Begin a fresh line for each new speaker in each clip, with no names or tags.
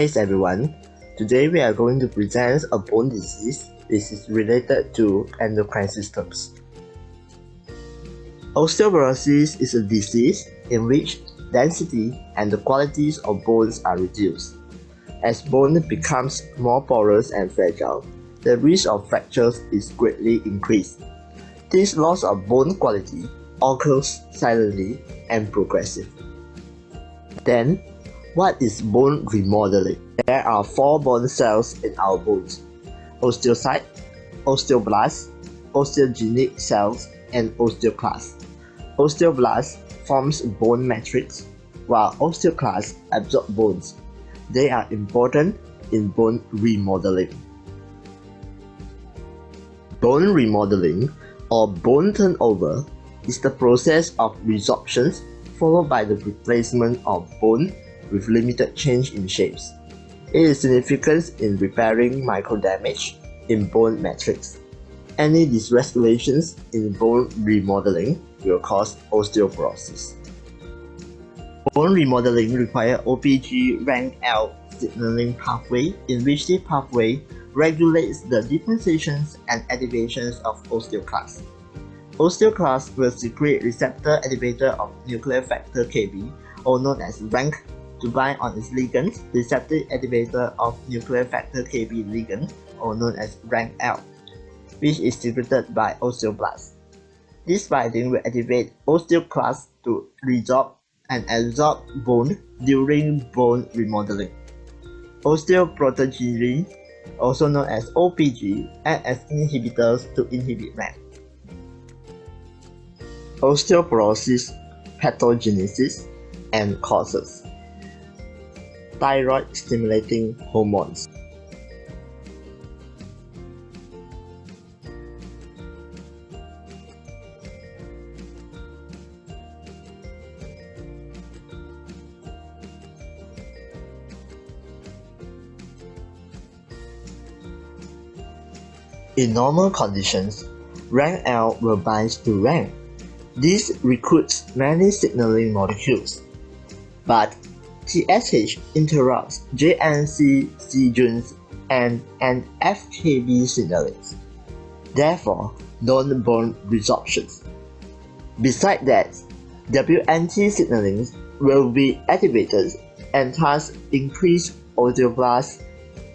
Hey everyone, today we are going to present a bone disease which is related to endocrine systems. Osteoporosis is a disease in which density and the qualities of bones are reduced. As bone becomes more porous and fragile, the risk of fractures is greatly increased. This loss of bone quality occurs silently and progressive. Then, what is bone remodeling? There are 4 bone cells in our bones: osteocyte, osteoblast, osteogenic cells, and osteoclast. Osteoblast forms bone matrix, while osteoclast absorb bones. They are important in bone remodeling. Bone remodeling, or bone turnover, is the process of resorption followed by the replacement of bone with limited change in shapes. It is significant in repairing microdamage in bone matrix. Any dysregulations in bone remodeling will cause osteoporosis. Bone remodeling requires OPG-RANK-L signaling pathway, in which the pathway regulates the differentiations and activations of osteoclasts. Osteoclasts will secrete receptor activator of nuclear factor Kb, or known as RANK, to bind on its ligand, receptor activator of nuclear factor Kb ligand, or known as RANK-L, which is secreted by osteoblasts. This binding will activate osteoclasts to resorb and absorb bone during bone remodeling. Osteoprotogenin, also known as OPG, act as inhibitors to inhibit RANK. Osteoporosis pathogenesis and causes. Thyroid stimulating hormones. In normal conditions, RANK-L will bind to RANK. This recruits many signaling molecules, but TSH interrupts JNC, C-Juns, and FKB signalings, therefore non-bone resorptions. Besides that, WNT signalings will be activated and thus increase osteoblast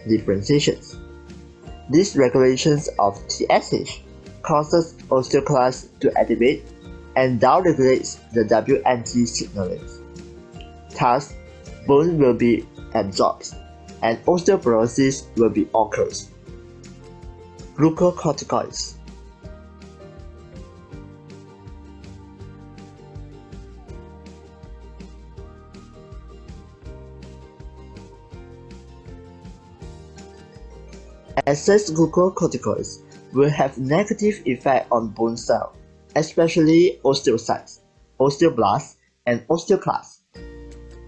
differentiations. This regulations of TSH causes osteoclasts to activate and downregulates the WNT signalings. Thus, bone will be absorbed and osteoporosis will be occurs. Glucocorticoids. Excess glucocorticoids will have negative effect on bone cells, especially osteocytes, osteoblasts, and osteoclasts.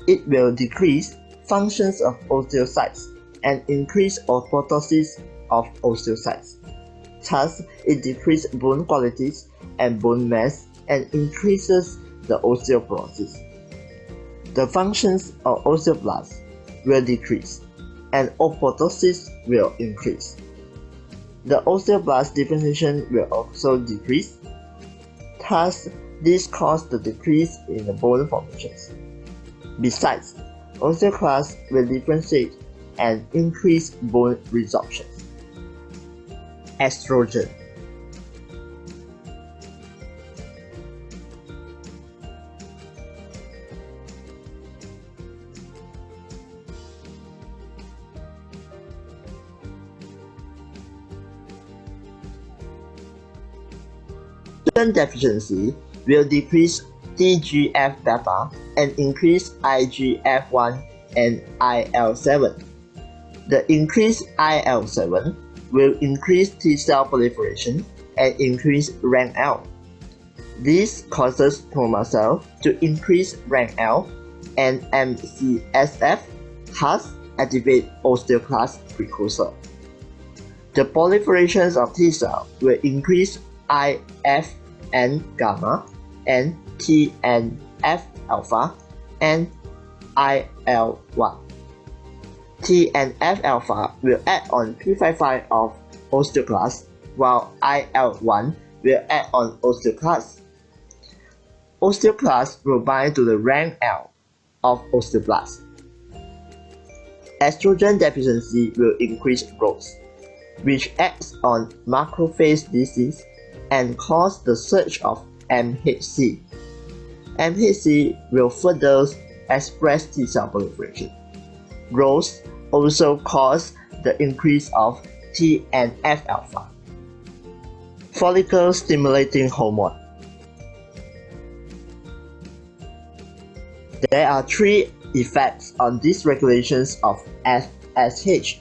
It will decrease functions of osteocytes and increase apoptosis of osteocytes. Thus, it decreases bone qualities and bone mass and increases the osteoporosis. The functions of osteoblasts will decrease and apoptosis will increase. The osteoblast differentiation will also decrease. Thus, this causes the decrease in the bone formations. Besides, osteoclasts will differentiate and increase bone resorption. Estrogen. Estrogen deficiency will decrease TGF-beta and increase IGF-1 and IL-7. The increased IL-7 will increase T-cell proliferation and increase RANK-L. This causes stromal cells to increase RANK-L and MCSF, thus activate osteoclast precursor. The proliferations of T-cells will increase IF and gamma and TNF alpha and IL-1. TNF-alpha will act on P55 of osteoclast, while IL-1 will act on osteoclast. Osteoclast will bind to the rank L of osteoblast. Estrogen deficiency will increase growth, which acts on macrophage disease and cause the surge of MHC. MHC will further express T cell proliferation. Growth also causes the increase of TNF-alpha. Follicle stimulating hormone. There are three effects on dysregulations of FSH.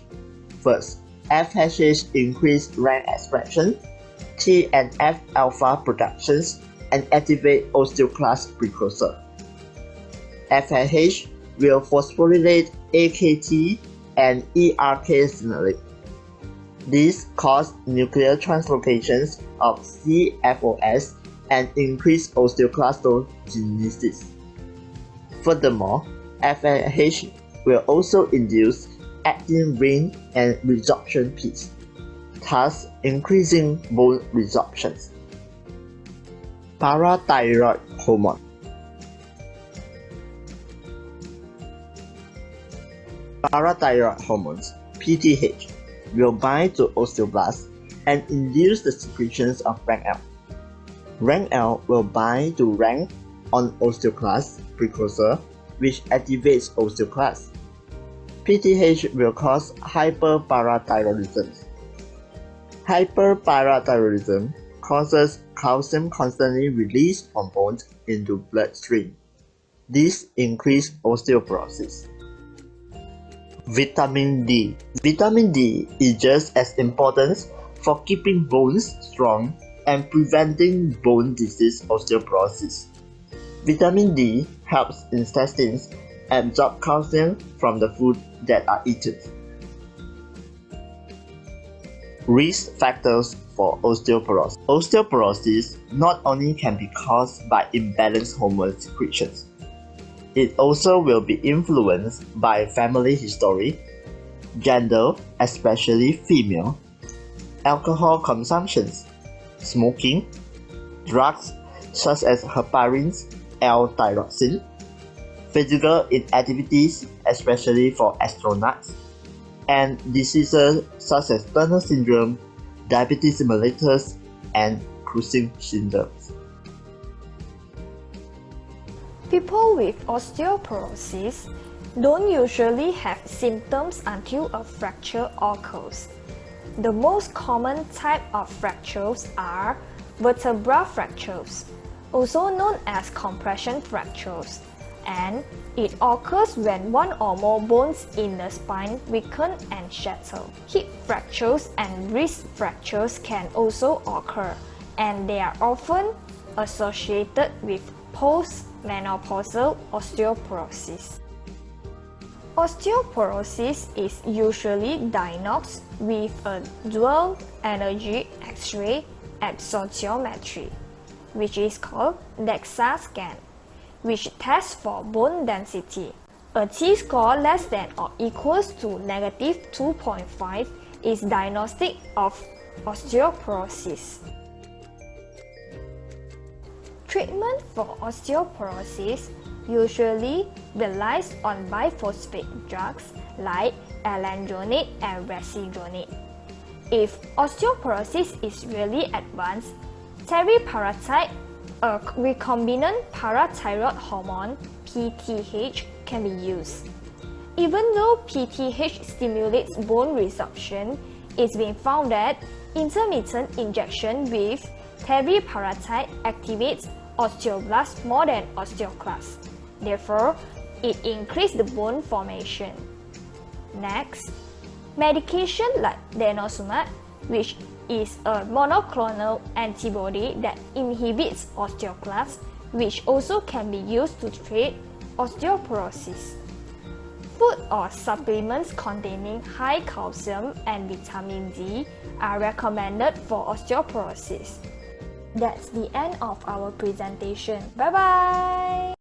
First, FSH increase rank expression, TNF-alpha productions, and activate osteoclast precursor. FSH will phosphorylate AKT and ERK signaling. These cause nuclear translocations of CFOS and increase osteoclastogenesis. Furthermore, FSH will also induce actin ring and resorption peaks, thus increasing bone resorptions. Parathyroid hormone. Parathyroid hormones, PTH, will bind to osteoblasts and induce the secretions of rank L. Rank L will bind to rank on osteoclast precursor, which activates osteoclast. PTH will cause hyperparathyroidism. Hyperparathyroidism causes calcium constantly released from bones into bloodstream. This increases osteoporosis. Vitamin D. Vitamin D is just as important for keeping bones strong and preventing bone disease osteoporosis. Vitamin D helps intestines absorb calcium from the food that are eaten. Risk factors for osteoporosis. Osteoporosis not only can be caused by imbalanced hormone secretions, it also will be influenced by family history, gender, especially female, alcohol consumption, smoking, drugs such as heparins, L-thyroxine, physical inactivities, especially for astronauts, and diseases such as Turner syndrome, diabetes mellitus, and Cushing syndrome.
People with osteoporosis don't usually have symptoms until a fracture occurs. The most common type of fractures are vertebral fractures, also known as compression fractures, and it occurs when one or more bones in the spine weaken and shatter. Hip fractures and wrist fractures can also occur, and they are often associated with post-menopausal osteoporosis. Osteoporosis is usually diagnosed with a dual energy X-ray absorptiometry, which is called DEXA scan, which tests for bone density. A T-score less than or equals to -2.5 is diagnostic of osteoporosis. Treatment for osteoporosis usually relies on biphosphate drugs like alendronate and rasidronate. If osteoporosis is really advanced, teriparatide, a recombinant parathyroid hormone (PTH), can be used. Even though PTH stimulates bone resorption, it's been found that intermittent injection with teriparatide activates osteoblasts more than osteoclasts. Therefore, it increases the bone formation. Next, medication like denosumab, which is a monoclonal antibody that inhibits osteoclasts, which also can be used to treat osteoporosis. Food or supplements containing high calcium and vitamin D are recommended for osteoporosis. That's the end of our presentation. Bye bye!